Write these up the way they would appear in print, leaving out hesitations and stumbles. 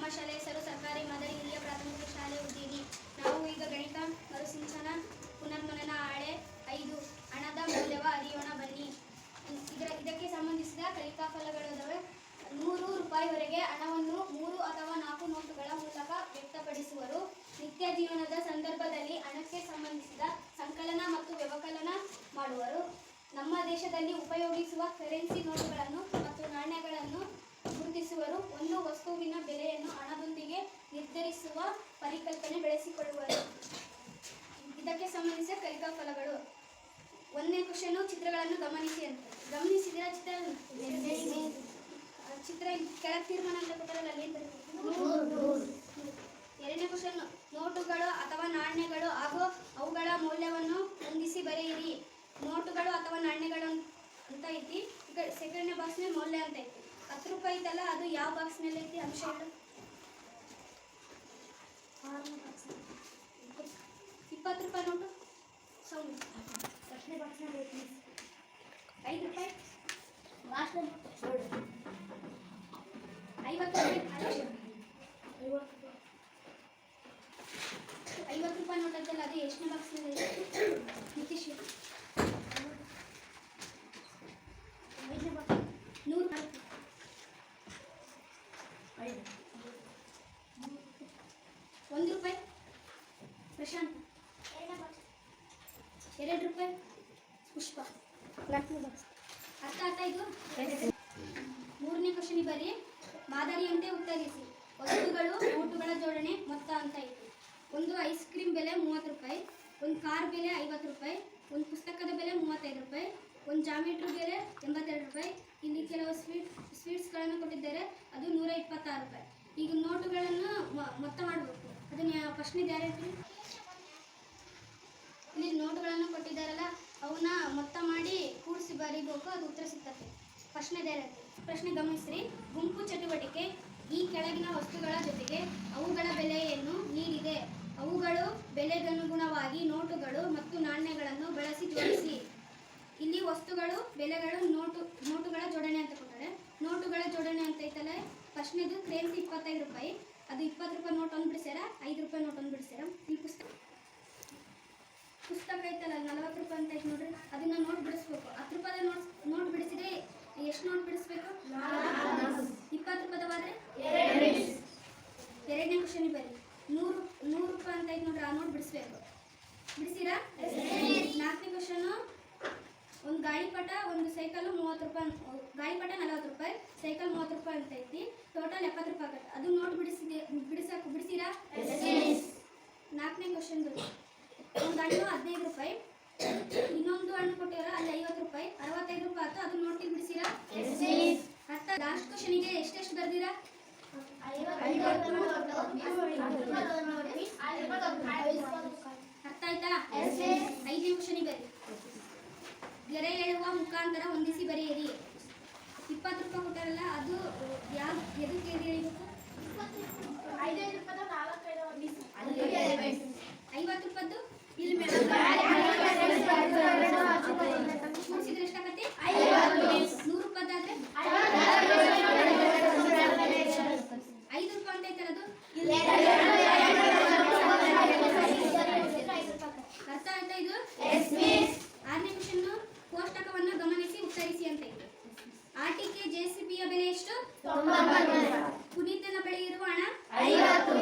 ನಮ್ಮ ಶಾಲೆ ಹೆಸರು ಸರ್ಕಾರಿ ಮಾದರಿ ಹಿರಿಯ ಪ್ರಾಥಮಿಕ ಶಾಲೆ ಉದ್ದೀನಿ. ನಾವು ಈಗ ಗಣಿತ ಮರುಸಿಂಚನ ಪುನರ್ಮನನ ಹಾಳೆ 5 ಹಣದ ಮೌಲ್ಯವ ಅರಿಯೋಣ ಬನ್ನಿ. ಇದಕ್ಕೆ ಸಂಬಂಧಿಸಿದ ಕಲಿಕಾ ಫಲಗಳಿವೆ. 100 ರೂಪಾಯಿವರೆಗೆ ಹಣವನ್ನು 3 ಅಥವಾ 4 ನೋಟುಗಳ ಮೂಲಕ ವ್ಯಕ್ತಪಡಿಸುವರು. ನಿತ್ಯ ಜೀವನದ ಸಂದರ್ಭದಲ್ಲಿ ಹಣಕ್ಕೆ ಸಂಬಂಧಿಸಿದ ಸಂಕಲನ ಮತ್ತು ವ್ಯವಕಲನ ಮಾಡುವರು. ನಮ್ಮ ದೇಶದಲ್ಲಿ ಉಪಯೋಗಿಸುವ ಕರೆನ್ಸಿ ನೋಟುಗಳನ್ನು ಮತ್ತು ನಾಣ್ಯಗಳನ್ನು ಗುರುತಿಸುವರು. ಒಂದು ವಸ್ತುವಿನ ಬೆಲೆಯನ್ನು ಹಣದೊಂದಿಗೆ ನಿರ್ಧರಿಸುವ ಪರಿಕಲ್ಪನೆ ಬೆಳೆಸಿಕೊಳ್ಳುವರು. ಇದಕ್ಕೆ ಸಂಬಂಧಿಸಿದ ಕಲಿಕಾ ಫಲಗಳು. 1ನೇ ಕ್ವಶನ್, ಚಿತ್ರಗಳನ್ನು ಗಮನಿಸಿ ಅಂತ. ಗಮನಿಸಿದ ಚಿತ್ರ ಕೆಳಗೆ ತೀರ್ಮಾನ ಅಂತ ಕೊಟ್ಟರಲ್ಲ, ಅಲ್ಲಿ 2ನೇ ಕ್ವಶನ್, ನೋಟುಗಳು ಅಥವಾ ನಾಣ್ಯಗಳು ಹಾಗೂ ಅವುಗಳ ಮೌಲ್ಯವನ್ನು ಹೊಂದಿಸಿ ಬರೆಯಿರಿ. ನೋಟುಗಳು ಅಥವಾ ನಾಣ್ಯಗಳು ಅಂತ ಐತಿ. ಈಗ ಸೆಕೆಂಡ್ನೇ ಬಾಕ್ಸ್ನಲ್ಲಿ ಮೌಲ್ಯ ಅಂತ ಐತಿ. 10 ರೂಪಾಯಿ ಐತಲ್ಲ, ಅದು ಯಾವ ಬಾಕ್ಸ್ನಲ್ಲಿ ಐತಿ ಅಂಶಗಳು? 20 ರೂಪಾಯಿ ನೋಟು ಸೌಂಡ್ 5 ರೂಪಾಯಿ 50 ರೂಪಾಯಿ ನೋಟ್ ಐತಲ್ಲ, ಅದು ಎಷ್ಟನೇ ಬಾಕ್ಸ್ನಲ್ಲಿ ಐತಿ? ನಿತೀಶ್ 100 1 ರೂಪಾಯಿ ಪ್ರಶಾಂತ್ 2 ರೂಪಾಯಿ ಪುಷ್ಪ. ಅರ್ಥ ಆಯ್ತಾ ಇದು? 3ನೇ ಕ್ವಶನ್ ಬರೀ ಮಾದರಿಯಂತೆ ಉತ್ತರಿಸಿ. ವಸ್ತುಗಳು, ನೋಟುಗಳ ಜೋಡಣೆ, ಮೊತ್ತ ಅಂತ ಐತಿ. ಒಂದು ಐಸ್ ಕ್ರೀಮ್ ಬೆಲೆ 30 ರೂಪಾಯಿ, ಒಂದು ಕಾರ್ ಬೆಲೆ 50 ರೂಪಾಯಿ, ಒಂದು ಪುಸ್ತಕದ ಬೆಲೆ 35 ರೂಪಾಯಿ, ಒಂದು ಜಾಮಿಟ್ರಿ ಬೆಲೆ 82 ರೂಪಾಯಿ. ಇಲ್ಲಿ ಕೆಲವು ಸ್ವೀಟ್ಸ್ಗಳನ್ನು ಕೊಟ್ಟಿದ್ದಾರೆ, ಅದು 126 ರೂಪಾಯಿ. ಈಗ ನೋಟುಗಳನ್ನು ಮೊತ್ತ ಮಾಡಬೇಕು. ಅದನ್ನ ಫಸ್ಟ್ನೇದು ಯಾರು ಹೇಳ್ತೀವಿ? ಇಲ್ಲಿ ನೋಟುಗಳನ್ನು ಕೊಟ್ಟಿದ್ದಾರಲ್ಲ, ಅವನ್ನ ಮೊತ್ತ ಮಾಡಿ ಕೂಡಿಸಿ ಬರೀಬೇಕು, ಅದು ಉತ್ತರ ಸಿಗ್ತದೆ. ಫಸ್ಟ್ನೇದು ಯಾರು ಹೇಳ್ತೀವಿ? ಪ್ರಶ್ನೆ ಗಮನಿಸ್ರಿ. ಗುಂಪು ಚಟುವಟಿಕೆ ಈ ಕೆಳಗಿನ ವಸ್ತುಗಳ ಜೊತೆಗೆ ಅವುಗಳ ಬೆಲೆಯನ್ನು ನೀಡಿದೆ. ಅವುಗಳು ಬೆಲೆಗನುಗುಣವಾಗಿ ನೋಟುಗಳು ಮತ್ತು ನಾಣ್ಯಗಳನ್ನು ಬಳಸಿ ಜೋಡಿಸಿ. ಇಲ್ಲಿ ವಸ್ತುಗಳು, ಬೆಲೆಗಳು, ನೋಟುಗಳ ಜೋಡಣೆ ಅಂತ ಕೊಟ್ಟಾರೆ. ನೋಟುಗಳ ಜೋಡಣೆ ಅಂತ ಐತಲ್ಲ, ಫಸ್ಟ್ನೇದು ಕರೆನ್ಸಿ 25 ರೂಪಾಯಿ, ಅದು 20 ರೂಪಾಯಿ ನೋಟ್ ಒಂದು ಬಿಡಿಸ್ಯಾರ, 5 ರೂಪಾಯಿ ನೋಟ್ ಒಂದು ಬಿಡಿಸ್ಯಾರ. ಇಲ್ಲಿ ಪುಸ್ತಕ ಐತಲ್ಲ, 40 ರೂಪಾಯಿ ಅಂತ ಐತೆ ನೋಡ್ರಿ, ಅದನ್ನ ನೋಟ್ ಬಿಡಿಸ್ಬೇಕು. 10 ರೂಪಾಯಿ ನೋಟ್ ಬಿಡಿಸಿದ್ರೆ ಎಷ್ಟು ನೋಟ್ ಬಿಡಿಸ್ಬೇಕು? 20 ರೂಪಾಯಿದವಾದ್ರೆ 2ನೇ ಕ್ವಶನ್ ಬರೀ 100 ರೂಪಾಯಿ ಅಂತ ಐತೆ ನೋಡ್ರಿ, ಆ ನೋಟ್ ಬಿಡಿಸ್ಬೇಕು. ಬಿಡಿಸಿರಾ? 4ನೇ ಕ್ವಶನ್, ಒಂದು ಗಾಳಿಪಟ, ಒಂದು ಸೈಕಲ್ 30 ರೂಪಾಯಿ. ಗಾಳಿಪಟ 40 ರೂಪಾಯಿ, ಸೈಕಲ್ 30 ರೂಪಾಯಿ ಅಂತ ಐತಿ. ಟೋಟಲ್ 70 ರೂಪಾಯಿ ಆಗುತ್ತೆ. ಅದು ನೋಟ್ ಬಿಡಿಸಿರಾ? 4ನೇ ಕ್ವಶನ್ ಒಂದು ಹಣ್ಣು 15 ರೂಪಾಯಿ, ಇನ್ನೊಂದು ಹಣ್ಣು ಕೊಟ್ಟಿವಲ್ಲ, ಅಲ್ಲಿ 50 ರೂಪಾಯಿ, 65 ರೂಪಾಯಿ ಆಯ್ತು. ಅದು ನೋಟಿಗೆ ಬಿಡಿಸಿರಾ? ಅರ್ಥ. ಲಾಸ್ಟ್ ಕ್ವಶನಿಗೆ ಎಷ್ಟೆಷ್ಟು ಬರ್ದಿರಾ? ಅರ್ಥ ಆಯ್ತಾ? 5ನೇ ಕ್ವಶನಿಗೆ ಬರಿ. ಗೆರೆ ಎಳುವ ಮುಖಾಂತರ ಹೊಂದಿಸಿ ಬರೆಯಿರಿ. 20 ರೂಪಾಯಿ ಕೊಟ್ಟಾರಲ್ಲ, ಅದು ಎದಕ್ಕೆ ಎಳಿಬೇಕು? 50 ರೂಪಾಯಿದು ಇಲ್ಲಿ ಕೂಡಿಸಿದ್ರೆ ಎಷ್ಟಾಗತ್ತೆ? 100 ರೂಪಾಯಿದಾದ್ರೆ 5 ರೂಪಾಯಿ ಅಂತ ಐತಲ್ಲ, ಅದು ಅರ್ಥ ಆಯ್ತಾ ಇದು? 6ನೇ ಕ್ವಶನ್, ಕೋಷ್ಟಕವನ್ನು ಗಮನಿಸಿ ಉತ್ತರಿಸಿ ಅಂತ ಐತೆ. ಆಟಿಕೆ ಜೆಸಿಬಿಯ ಬೆಲೆ ಎಷ್ಟು? ಪುನೀತನ ಬಳಿ ಇರುವ ಹಣ 50.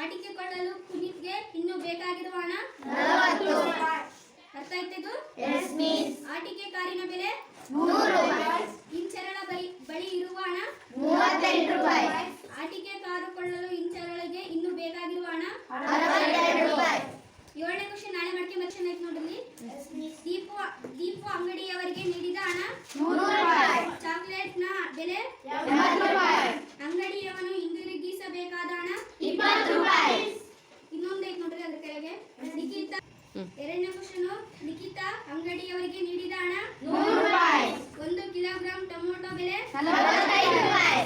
ಆಟಿಕೆ ಕೊಳ್ಳಲು ಪುನೀತ್ಗೆ ಇನ್ನೂ ಬೇಕಾಗಿರುವ ಹಣ 40. ಅರ್ಥ ಆಯ್ತದು? ಆಟಿಕೆ ಕಾರಿನ ಬೆಲೆ 100. ಇಂಚರಳ ಬಳಿ ಇರುವ ಹಣ 38 ರೂಪಾಯಿ. ಆಟಿಕೆ ಕಾರು ಕೊಳ್ಳಲು ಇಂಚರಳಿಗೆ ಇನ್ನೂ ಬೇಕಾಗಿರುವ ಹಣ 7ನೇ ಕ್ವಶನ್ ನಾಳೆ ಮಾಡ್ಕೆ ಮರ್ಷನ್ ಐತೆ ನೋಡ್ರಿ. ದೀಪು ಅಂಗಡಿಯವರಿಗೆ ನೀಡಿದ ಹಣ 100 ರೂಪಾಯಿ. ಚಾಕ್ಲೇಟ್ ನ ಬೆಲೆ 80 ರೂಪಾಯಿ. ಅಂಗಡಿಯವನು ಹಿಂದಿರುಗಿಸಬೇಕಾದ ಹಣ 20 ರೂಪಾಯಿ. ಇನ್ನೊಂದು ಐತೆ ನೋಡ್ರಿ ಅದ್ರ ಕೆಳಗೆ. ನಿಖಿತಾ 2ನೇ ಕ್ವಶನ್, ನಿಖಿತಾ ಅಂಗಡಿಯವರಿಗೆ ನೀಡಿದ ಹಣ 100 ರೂಪಾಯಿ. 1 ಕಿಲೋಗ್ರಾಂ ಟೊಮೊಟೊ ಬೆಲೆ 45 ರೂಪಾಯಿ.